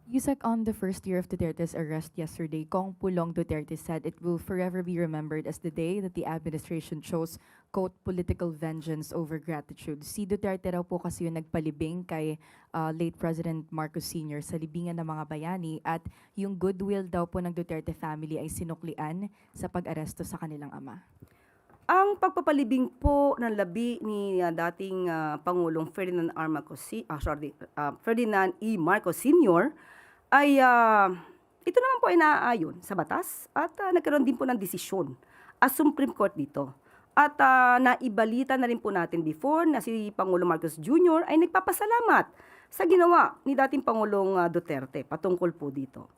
Yusek, on the first year of Duterte's arrest yesterday, Kong Pulong Duterte said it will forever be remembered as the day that the administration chose, quote, political vengeance over gratitude. Si Duterte raw po kasi yung nagpalibing kay late President Marcos Sr. sa libingan ng mga bayani at yung goodwill daw po ng Duterte family ay sinuklian sa pag-aresto sa kanilang ama. Ang pagpapalibing po ng labi ni dating Pangulong Ferdinand E. Marcos Sr. ay ito naman po ay naaayon sa batas at nagkaroon din po ng desisyon as Supreme Court dito. At naibalita na rin po natin before na si Pangulong Marcos Jr. ay nagpapasalamat sa ginawa ni dating Pangulong Duterte patungkol po dito.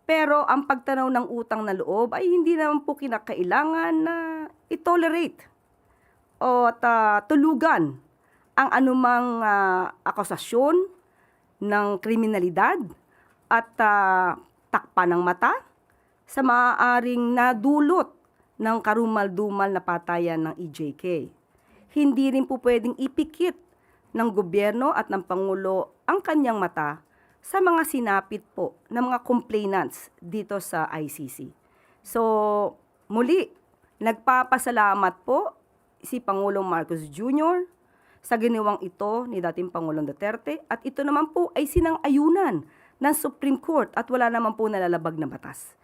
Pero ang pagtanaw ng utang na loob ay hindi naman po kinakailangan na i-tolerate o tulugan ang anumang akusasyon ng kriminalidad at takpan ng mata sa maaaring nadulot ng karumal-dumal na patayan ng EJK. Hindi rin po pwedeng ipikit ng gobyerno at ng Pangulo ang kanyang mata sa mga sinapit po ng mga complainants dito sa ICC. So, muli, nagpapasalamat po si Pangulong Marcos Jr. sa ginawang ito ni dating Pangulong Duterte at ito naman po ay sinang-ayunan ng Supreme Court at wala naman po nalalabag na batas.